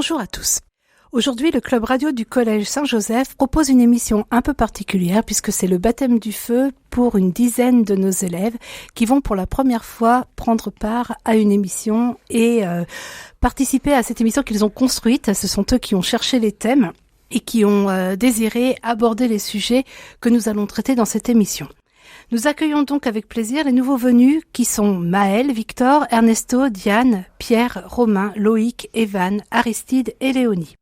Bonjour à tous. Aujourd'hui, le club radio du Collège Saint-Joseph propose une émission un peu particulière puisque c'est le baptême du feu pour une dizaine de nos élèves qui vont pour la première fois prendre part à une émission et participer à cette émission qu'ils ont construite. Ce sont eux qui ont cherché les thèmes et qui ont désiré aborder les sujets que nous allons traiter dans cette émission. Nous accueillons donc avec plaisir les nouveaux venus qui sont Maël, Victor, Ernesto, Diane, Pierre, Romain, Loïc, Evan, Aristide et Léonie.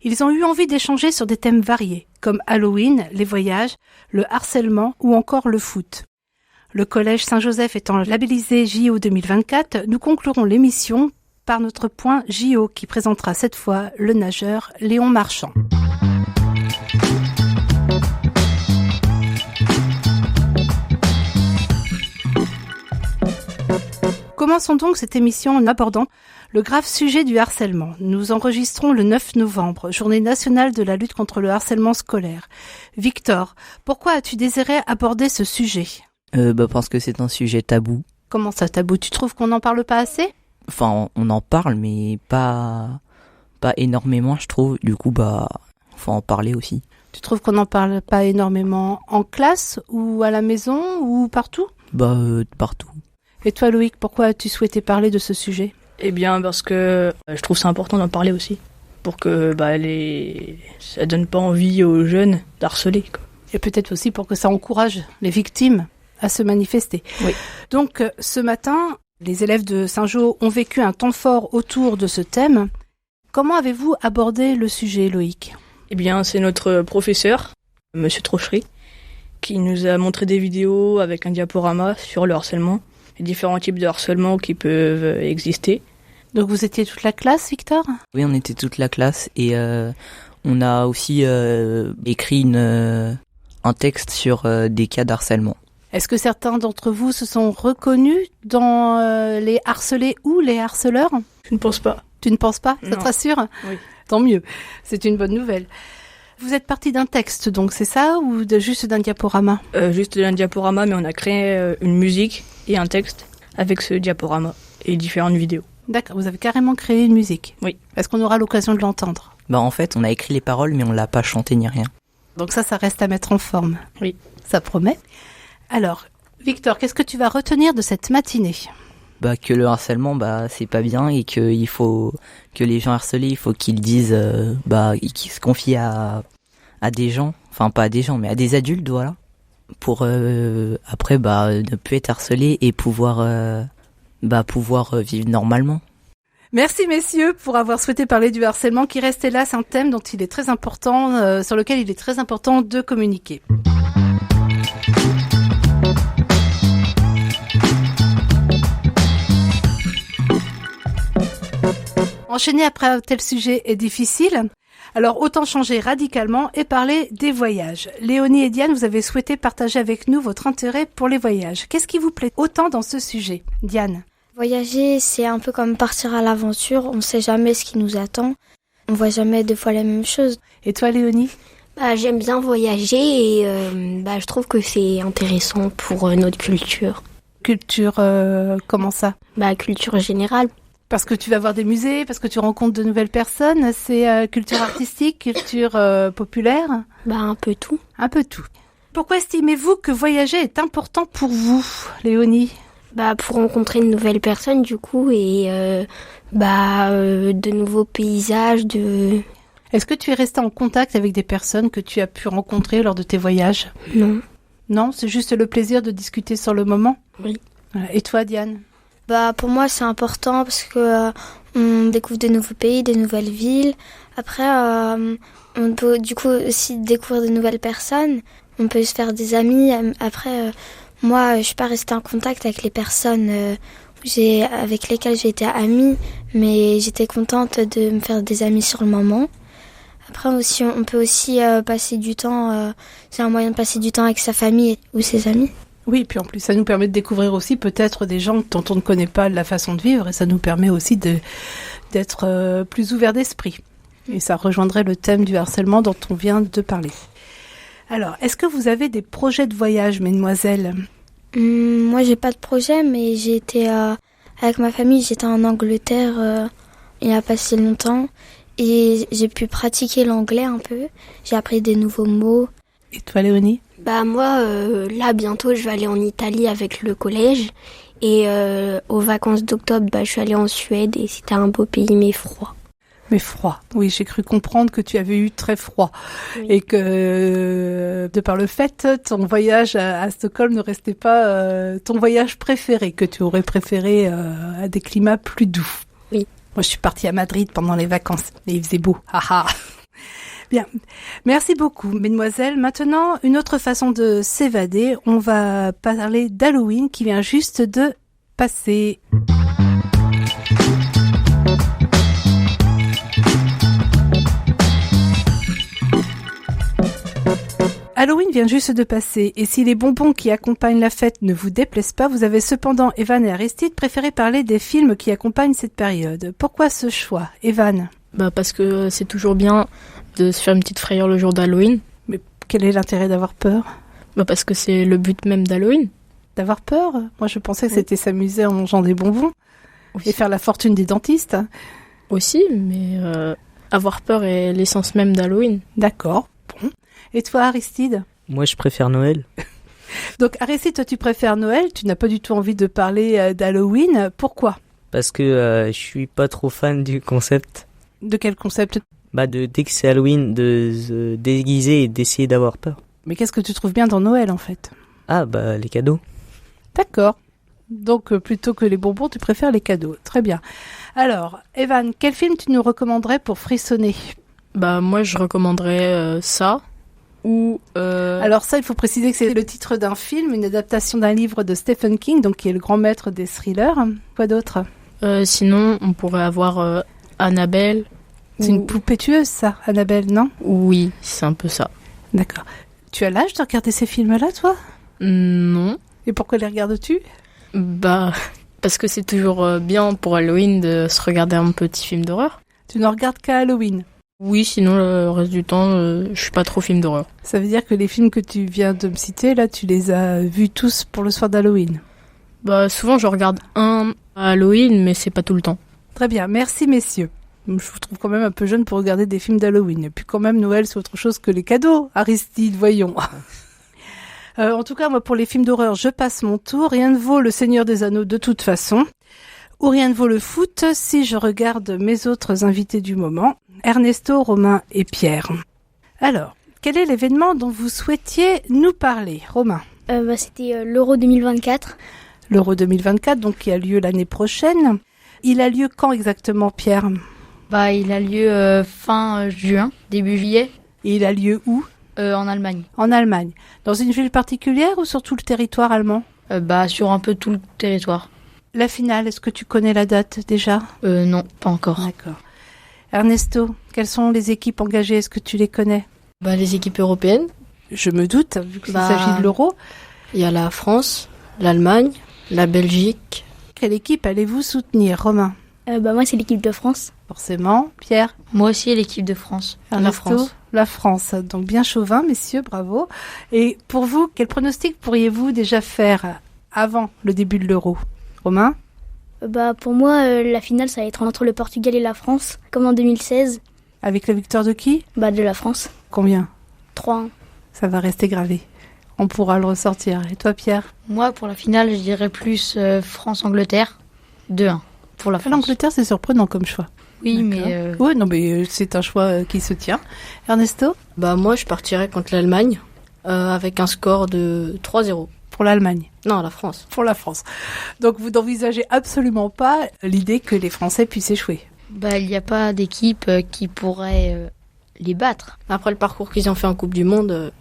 Ils ont eu envie d'échanger sur des thèmes variés, comme Halloween, les voyages, le harcèlement ou encore le foot. Le Collège Saint-Joseph étant labellisé JO 2024, nous conclurons l'émission par notre point JO qui présentera cette fois le nageur Léon Marchand. Commençons donc cette émission en abordant le grave sujet du harcèlement. Nous enregistrons le 9 novembre, journée nationale de la lutte contre le harcèlement scolaire. Victor, pourquoi as-tu désiré aborder ce sujet ? Parce que c'est un sujet tabou. Comment ça tabou ? Tu trouves qu'on n'en parle pas assez ? Enfin, on en parle, mais pas énormément, je trouve. Du coup, faut en parler aussi. Tu trouves qu'on n'en parle pas énormément en classe ou à la maison ou partout ? Partout. Et toi Loïc, pourquoi as-tu souhaité parler de ce sujet ? Eh bien parce que je trouve ça important d'en parler aussi, pour que ça donne pas envie aux jeunes d'harceler, quoi. Et peut-être aussi pour que ça encourage les victimes à se manifester. Oui. Donc ce matin, les élèves de Saint-Jo ont vécu un temps fort autour de ce thème. Comment avez-vous abordé le sujet Loïc ? Eh bien c'est notre professeur, Monsieur Trochery, qui nous a montré des vidéos avec un diaporama sur le harcèlement. Les différents types de harcèlement qui peuvent exister. Donc vous étiez toute la classe, Victor ? Oui, on était toute la classe et on a aussi écrit un texte sur des cas d'harcèlement. Est-ce que certains d'entre vous se sont reconnus dans les harcelés ou les harceleurs ? Je ne pense pas. Tu ne penses pas ? Ça te rassure ? Oui. Tant mieux, c'est une bonne nouvelle. Vous êtes parti d'un texte, donc c'est ça, ou juste d'un diaporama ? Juste d'un diaporama, mais on a créé une musique et un texte avec ce diaporama et différentes vidéos. D'accord, vous avez carrément créé une musique ? Oui. Est-ce qu'on aura l'occasion de l'entendre ? En fait, on a écrit les paroles, mais on l'a pas chanté ni rien. Donc ça reste à mettre en forme. Oui. Ça promet. Alors, Victor, qu'est-ce que tu vas retenir de cette matinée ? Que le harcèlement, c'est pas bien et qu'il faut que les gens harcelés, il faut qu'ils disent, qu'ils se confient à des gens, enfin pas à des gens, mais à des adultes, voilà, pour après ne plus être harcelés et pouvoir vivre normalement. Merci messieurs pour avoir souhaité parler du harcèlement qui reste hélas un thème dont il est très important, sur lequel il est très important de communiquer. Enchaîner après un tel sujet est difficile, alors autant changer radicalement et parler des voyages. Léonie et Diane, vous avez souhaité partager avec nous votre intérêt pour les voyages. Qu'est-ce qui vous plaît autant dans ce sujet ? Diane ? Voyager, c'est un peu comme partir à l'aventure, on ne sait jamais ce qui nous attend, on voit jamais deux fois la même chose. Et toi Léonie ? J'aime bien voyager et je trouve que c'est intéressant pour notre culture. Culture, comment ça ? Culture générale. Parce que tu vas voir des musées, parce que tu rencontres de nouvelles personnes, c'est culture artistique, culture populaire ? Un peu tout. Un peu tout. Pourquoi estimez-vous que voyager est important pour vous, Léonie ? Pour rencontrer de nouvelles personnes du coup et de nouveaux paysages, Est-ce que tu es resté en contact avec des personnes que tu as pu rencontrer lors de tes voyages ? Non. Non, c'est juste le plaisir de discuter sur le moment ? Oui. Et toi, Diane ? Pour moi, c'est important parce que on découvre de nouveaux pays, de nouvelles villes. Après, on peut du coup aussi découvrir de nouvelles personnes. On peut se faire des amis. Après, moi, je suis pas restée en contact avec les personnes avec lesquelles j'ai été amie, mais j'étais contente de me faire des amis sur le moment. Après aussi, on peut aussi passer du temps. C'est un moyen de passer du temps avec sa famille ou ses amis. Oui, puis en plus, ça nous permet de découvrir aussi peut-être des gens dont on ne connaît pas la façon de vivre et ça nous permet aussi d'être plus ouvert d'esprit. Et ça rejoindrait le thème du harcèlement dont on vient de parler. Alors, est-ce que vous avez des projets de voyage, mesdemoiselles ? Moi, j'ai pas de projet, mais j'ai été avec ma famille, j'étais en Angleterre il y a pas si longtemps Et j'ai pu pratiquer l'anglais un peu. J'ai appris des nouveaux mots. Et toi, Léonie? Bah moi, là, bientôt, je vais aller en Italie avec le collège. Et aux vacances d'octobre, je suis allée en Suède et c'était un beau pays, mais froid. Mais froid. Oui, j'ai cru comprendre que tu avais eu très froid. Oui. Et que, de par le fait, ton voyage à Stockholm ne restait pas ton voyage préféré, que tu aurais préféré à des climats plus doux. Oui. Moi, je suis partie à Madrid pendant les vacances et il faisait beau. Haha. Bien. Merci beaucoup, mesdemoiselles. Maintenant, une autre façon de s'évader. On va parler d'Halloween qui vient juste de passer. Halloween vient juste de passer, et si les bonbons qui accompagnent la fête ne vous déplaisent pas, vous avez cependant, Evan et Aristide, préféré parler des films qui accompagnent cette période. Pourquoi ce choix, Evan? Parce que c'est toujours bien de se faire une petite frayeur le jour d'Halloween. Mais quel est l'intérêt d'avoir peur? Parce que c'est le but même d'Halloween. D'avoir peur? Moi je pensais que c'était s'amuser en mangeant des bonbons, et faire la fortune des dentistes. Aussi, mais avoir peur est l'essence même d'Halloween. D'accord, bon. Et toi, Aristide? Moi, je préfère Noël. Donc, Aristide, toi, tu préfères Noël. Tu n'as pas du tout envie de parler d'Halloween. Pourquoi? Parce que je suis pas trop fan du concept. De quel concept? Dès que c'est Halloween, de se déguiser et d'essayer d'avoir peur. Mais qu'est-ce que tu trouves bien dans Noël, en fait? Les cadeaux. D'accord. Donc, plutôt que les bonbons, tu préfères les cadeaux. Très bien. Alors, Evan, quel film tu nous recommanderais pour frissonner? Moi, je recommanderais ça. Alors ça, il faut préciser que c'est le titre d'un film, une adaptation d'un livre de Stephen King, donc qui est le grand maître des thrillers. Quoi d'autre? Sinon, on pourrait avoir Annabelle. C'est une poupée tueuse, ça, Annabelle, non? Oui, c'est un peu ça. D'accord. Tu as l'âge de regarder ces films-là, toi? Non. Et pourquoi les regardes-tu? Parce que c'est toujours bien pour Halloween de se regarder un petit film d'horreur. Tu ne regardes qu'à Halloween? Oui, sinon le reste du temps, je suis pas trop film d'horreur. Ça veut dire que les films que tu viens de me citer, là, tu les as vus tous pour le soir d'Halloween? Souvent je regarde un à Halloween, mais c'est pas tout le temps. Très bien, merci messieurs. Je vous trouve quand même un peu jeune pour regarder des films d'Halloween. Et puis quand même, Noël, c'est autre chose que les cadeaux, Aristide, voyons. En tout cas, moi, pour les films d'horreur, je passe mon tour. Rien ne vaut Le Seigneur des Anneaux de toute façon. Ou rien ne vaut le foot si je regarde mes autres invités du moment, Ernesto, Romain et Pierre. Alors, quel est l'événement dont vous souhaitiez nous parler, Romain? C'était l'Euro 2024. L'Euro 2024, donc qui a lieu l'année prochaine. Il a lieu quand exactement, Pierre? Il a lieu fin juin, début juillet. Et il a lieu où? En Allemagne. En Allemagne. Dans une ville particulière ou sur tout le territoire allemand? Sur un peu tout le territoire. La finale, est-ce que tu connais la date déjà? Non, pas encore. D'accord. Ernesto, quelles sont les équipes engagées? Est-ce que tu les connais? Les équipes européennes. Je me doute, vu qu'il s'agit de l'Euro. Il y a la France, l'Allemagne, la Belgique. Quelle équipe allez-vous soutenir, Romain? Moi, c'est l'équipe de France. Forcément. Pierre? Moi aussi, l'équipe de France. Ernesto, la France. Donc bien chauvin, messieurs, bravo. Et pour vous, quel pronostic pourriez-vous déjà faire avant le début de l'Euro? Romain? Pour moi, la finale, ça va être entre le Portugal et la France, comme en 2016. Avec la victoire de qui? De la France. Combien? 3-1. Ça va rester gravé. On pourra le ressortir. Et toi, Pierre? Moi, pour la finale, je dirais plus France-Angleterre. 2-1 pour la France. L'Angleterre, c'est surprenant comme choix. Oui, mais... Oui, non, mais c'est un choix qui se tient. Ernesto? Moi, je partirais contre l'Allemagne avec un score de 3-0. Pour l'Allemagne? Non, la France. Pour la France. Donc, vous n'envisagez absolument pas l'idée que les Français puissent échouer? Il n'y a pas d'équipe qui pourrait les battre. Après le parcours qu'ils ont fait en Coupe du Monde...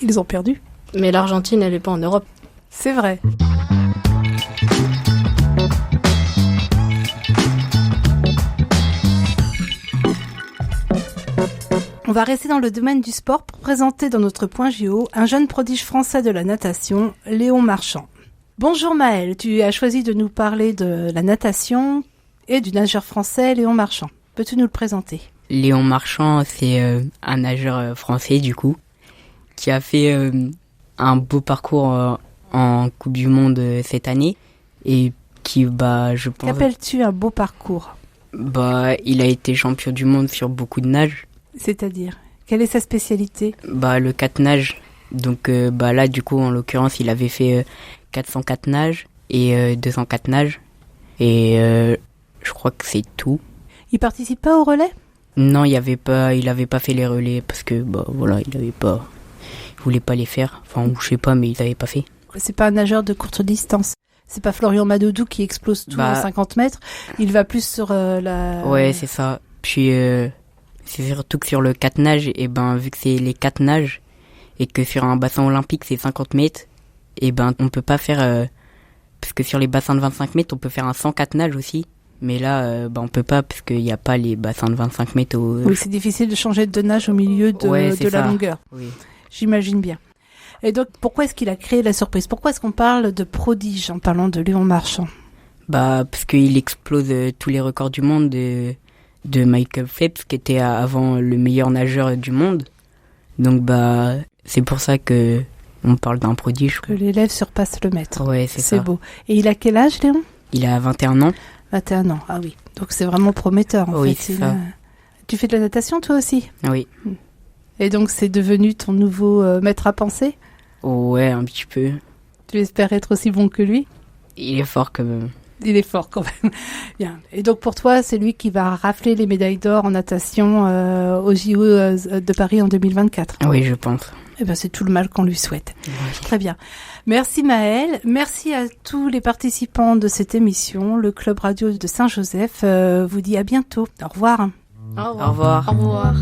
Ils ont perdu. Mais l'Argentine, elle n'est pas en Europe. C'est vrai. On va rester dans le domaine du sport pour présenter dans notre point JO un jeune prodige français de la natation, Léon Marchand. Bonjour Maëlle, tu as choisi de nous parler de la natation et du nageur français Léon Marchand. Peux-tu nous le présenter? Léon Marchand, c'est un nageur français du coup, qui a fait un beau parcours en Coupe du Monde cette année et qui, je pense... Qu'appelles-tu un beau parcours? Bah, il a été champion du monde sur beaucoup de nages. C'est-à-dire, quelle est sa spécialité? Bah, le 4 nages. Donc, bah là, du coup, en l'occurrence, il avait fait 404 nages et 204 nages. Et je crois que c'est tout. Il participe pas au relais? Non, il avait pas fait les relais parce que, bah, voilà, il voulait pas les faire. Enfin, ou je sais pas, mais il avait pas fait. C'est pas un nageur de courte distance. C'est pas Florian Madoudou qui explose tout en 50 mètres. Il va plus sur la... Ouais, c'est ça. Puis, c'est surtout que sur le 4 nages, et ben, vu que c'est les 4 nages, et que sur un bassin olympique, c'est 50 mètres, et ben, on peut pas faire... parce que sur les bassins de 25 mètres, on peut faire un 104 nages aussi. Mais là, on peut pas, parce qu'il n'y a pas les bassins de 25 mètres. Oui, c'est difficile de changer de nage au milieu de la longueur. Oui. J'imagine bien. Et donc, pourquoi est-ce qu'il a créé la surprise? Pourquoi est-ce qu'on parle de prodige en parlant de Léon Marchand? Bah, parce qu'il explose tous les records du monde de Michael Phelps, qui était avant le meilleur nageur du monde. Donc, bah, c'est pour ça que on parle d'un prodige. Que l'élève surpasse le maître. Ouais, c'est ça. C'est beau. Et il a quel âge, Léon? Il a 21 ans. 21 ans, ah oui. Donc, c'est vraiment prometteur, en fait. C'est ça. Tu fais de la natation, toi aussi? Oui. Et donc, c'est devenu ton nouveau maître à penser? Ouais, un petit peu. Tu espères être aussi bon que lui? Il est fort quand même. Il est fort quand même. Bien. Et donc, pour toi, c'est lui qui va rafler les médailles d'or en natation au JO de Paris en 2024? Oui, je pense. Eh ben, c'est tout le mal qu'on lui souhaite. Oui. Très bien. Merci Maëlle. Merci à tous les participants de cette émission. Le Club Radio de Saint-Joseph vous dit à bientôt. Au revoir. Au revoir. Au revoir.